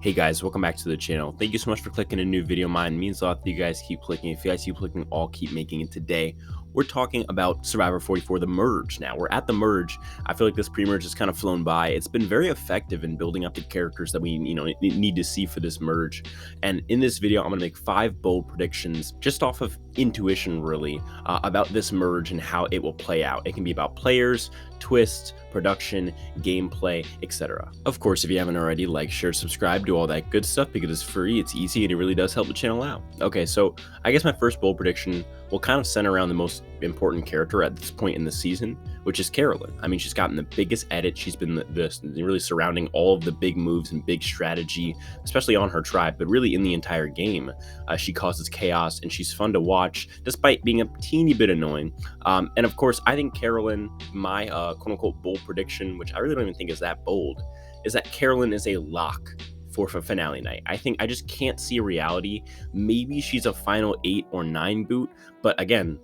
Hey guys, welcome back to the channel. Thank you so much for clicking a new video. Mine means a lot that you guys keep clicking. If you guys keep clicking, I'll keep making it. Today, we're talking about Survivor 44, the merge. Now, we're at the merge. I feel like this pre-merge has kind of flown by. It's been very effective in building up the characters that we, need to see for this merge. And in this video, I'm going to make 5 bold predictions just off of intuition, really, about this merge and how it will play out. It can be about players, twists, production, gameplay, etc. Of course, if you haven't already, like, share, subscribe, do all that good stuff because it's free, it's easy, and it really does help the channel out. Okay, so I guess my first bold prediction will kind of center around the most important character at this point in the season, which is Carolyn. I mean, she's gotten the biggest edit. She's been really surrounding all of the big moves and big strategy, especially on her tribe, but really in the entire game. She causes chaos, and she's fun to watch, despite being a teeny bit annoying. And of course, I think Carolyn, my quote-unquote bold prediction, which I really don't even think is that bold, is that Carolyn is a lock for finale night. I just can't see a reality. Maybe she's a final 8 or 9 boot, but again,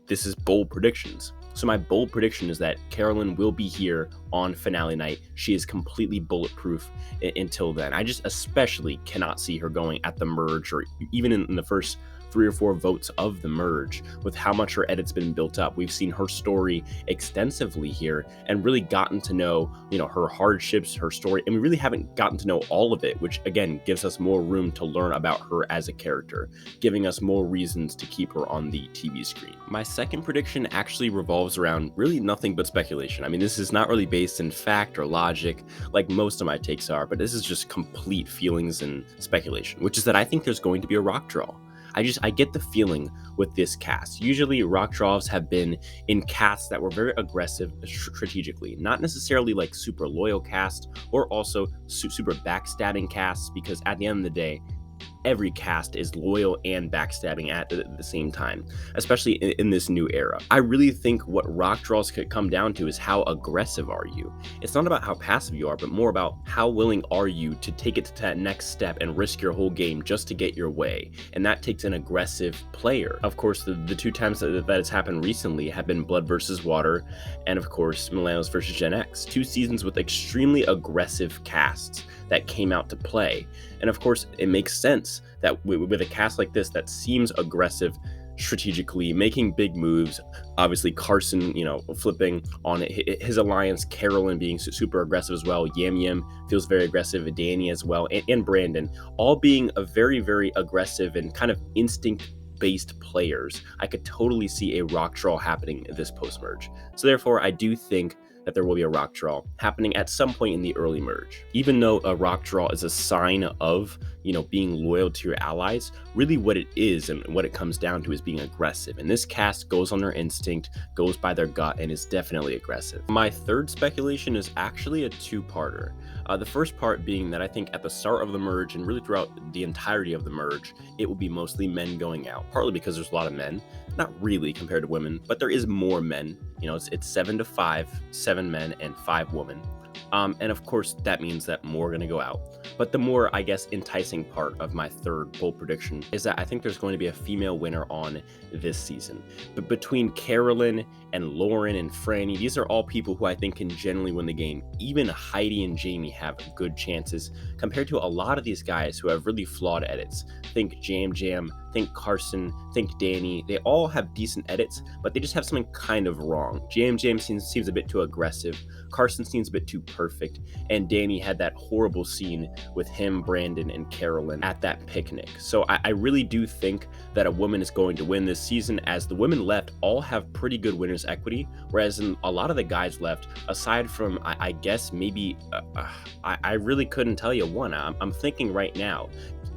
this is bold predictions. So my bold prediction is that Carolyn will be here on finale night. She is completely bulletproof until then. I just especially cannot see her going at the merge or even in the first 3 or 4 votes of the merge. With how much her edit's been built up, we've seen her story extensively here and really gotten to know, her hardships, her story, and we really haven't gotten to know all of it, which again gives us more room to learn about her as a character, giving us more reasons to keep her on the TV screen. My second prediction actually revolves around really nothing but speculation. I mean, this is not really based in fact or logic like most of my takes are, but this is just complete feelings and speculation, which is that I think there's going to be a rock draw. I get the feeling with this cast. Usually rock draws have been in casts that were very aggressive strategically, not necessarily like super loyal cast or also super backstabbing casts, because at the end of the day, every cast is loyal and backstabbing at the same time, especially in this new era. I really think what rock draws could come down to is how aggressive are you. It's not about how passive you are, but more about how willing are you to take it to that next step and risk your whole game just to get your way. And that takes an aggressive player. Of course, the 2 times that it's happened recently have been Blood versus Water, and of course, Millennials versus Gen X. 2 seasons with extremely aggressive casts that came out to play. And of course, it makes sense that with a cast like this that seems aggressive strategically, making big moves, obviously Carson, flipping on it, his alliance, Carolyn being super aggressive as well, Yam Yam feels very aggressive, Danny as well, and Brandon, all being a very, very aggressive and kind of instinct-based players. I could totally see a rock draw happening in this post-merge. So therefore, I do think that there will be a rock draw happening at some point in the early merge. Even though a rock draw is a sign of, being loyal to your allies, really what it is and what it comes down to is being aggressive. And this cast goes on their instinct, goes by their gut, and is definitely aggressive. My third speculation is actually a 2-parter. The first part being that I think at the start of the merge and really throughout the entirety of the merge, it will be mostly men going out, partly because there's a lot of men, not really compared to women, but there is more men. It's 7 to 5, 7 men and 5 women. And of course, that means that more are going to go out. But the more, I guess, enticing part of my third bold prediction is that I think there's going to be a female winner on this season. But between Carolyn and Lauren and Franny, these are all people who I think can generally win the game. Even Heidi and Jamie have good chances compared to a lot of these guys who have really flawed edits. Think Jam Jam, think Carson, think Danny. They all have decent edits, but they just have something kind of wrong. Jam Jam seems a bit too aggressive. Carson seems a bit too perfect. And Danny had that horrible scene with him, Brandon, and Carolyn at that picnic. So I really do think that a woman is going to win this season, as the women left all have pretty good winners equity, whereas in a lot of the guys left, aside from, I guess, maybe, I really couldn't tell you one. I'm thinking right now,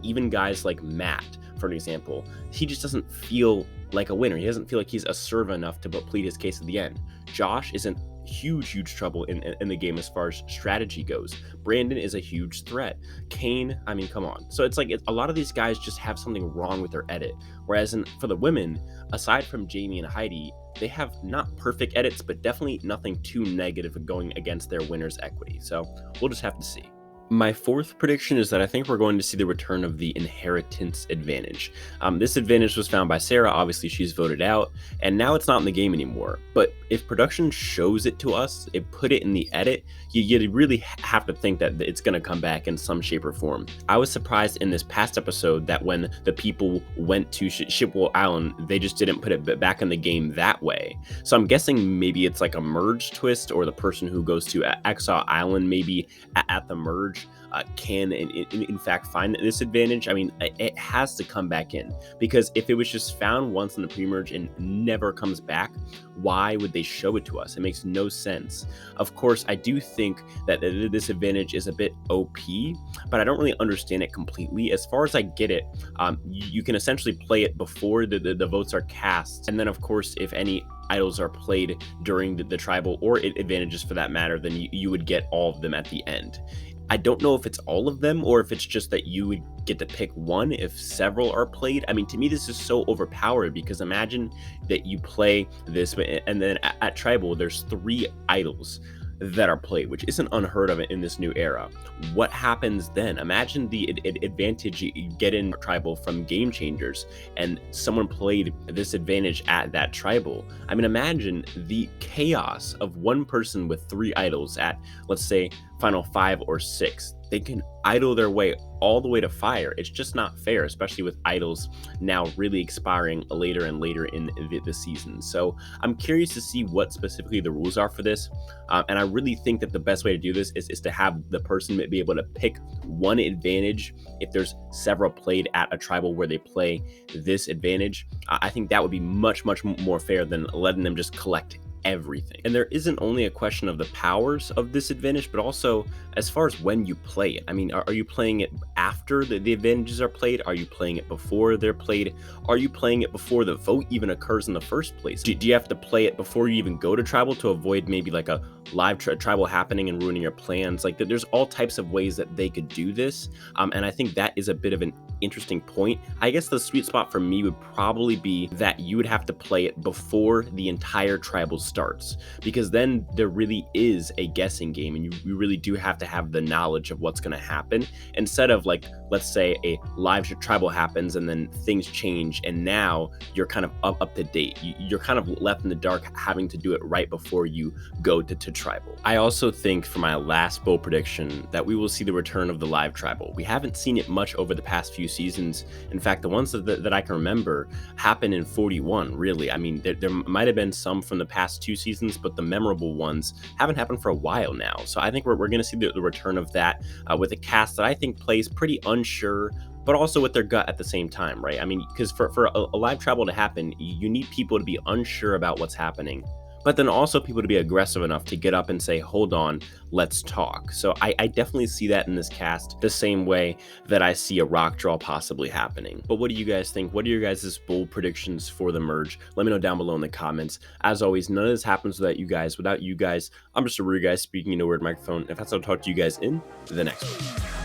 even guys like Matt, for an example, he just doesn't feel like a winner. He doesn't feel like he's assertive enough to plead his case at the end. Josh is in huge trouble in the game as far as strategy goes. Brandon is a huge threat. Kane, I mean, come on. So it's like a lot of these guys just have something wrong with their edit. Whereas for the women, aside from Jamie and Heidi, they have not perfect edits, but definitely nothing too negative going against their winner's equity. So we'll just have to see. My fourth prediction is that I think we're going to see the return of the inheritance advantage. This advantage was found by Sarah. Obviously, she's voted out, and now it's not in the game anymore. But if production shows it to us, it put it in the edit, you really have to think that it's going to come back in some shape or form. I was surprised in this past episode that when the people went to Shipwell Island, they just didn't put it back in the game that way. So I'm guessing maybe it's like a merge twist, or the person who goes to Exile Island maybe at the merge can in fact find this advantage. I mean, it has to come back in, because if it was just found once in the pre-merge and never comes back, why would they show it to us? It makes no sense. Of course, I do think that this advantage is a bit OP, but I don't really understand it completely. As far as I get it, you can essentially play it before the votes are cast, and then of course, if any idols are played during the tribal, or advantages for that matter, then you would get all of them at the end. I don't know if it's all of them, or if it's just that you would get to pick one if several are played. I mean, to me, this is so overpowered, because imagine that you play this, and then at tribal, there's 3 idols that are played, which isn't unheard of in this new era. What happens then? Imagine the advantage you get in tribal from game changers, and someone played this advantage at that tribal. I mean, imagine the chaos of one person with 3 idols at, let's say, final 5 or 6. They can idle their way all the way to fire. It's just not fair, especially with idols now really expiring later and later in the season. So I'm curious to see what specifically the rules are for this. And I really think that the best way to do this is to have the person be able to pick one advantage if there's several played at a tribal where they play this advantage. I think that would be much more fair than letting them just collect everything. And there isn't only a question of the powers of this advantage, but also as far as when you play it. I mean, are you playing it after the advantages are played? Are you playing it before they're played? Are you playing it before the vote even occurs in the first place? Do you have to play it before you even go to tribal to avoid maybe like a live tribal happening and ruining your plans? Like, there's all types of ways that they could do this. And I think that is a bit of an interesting point. I guess the sweet spot for me would probably be that you would have to play it before the entire tribal starts, because then there really is a guessing game, and you really do have to have the knowledge of what's going to happen, instead of, like, let's say a live tribal happens and then things change and now you're kind of up to date. You're kind of left in the dark, having to do it right before you go to tribal. I also think, for my last bold prediction, that we will see the return of the live tribal. We haven't seen it much over the past few seasons. In fact, the ones that I can remember happened in 41, really. I mean, there might have been some from the past 2 seasons, but the memorable ones haven't happened for a while now. So I think we're going to see the return of that with a cast that I think plays pretty unsure, but also with their gut at the same time, right? I mean, because for a live tribal to happen, you need people to be unsure about what's happening, but then also people to be aggressive enough to get up and say, hold on, let's talk. So I definitely see that in this cast, the same way that I see a rock draw possibly happening. But what do you guys think? What are your guys' bold predictions for the merge? Let me know down below in the comments. As always, none of this happens without you guys. Without you guys, I'm just a rude guy speaking into a weird microphone. If that's, I'll talk to you guys in the next one.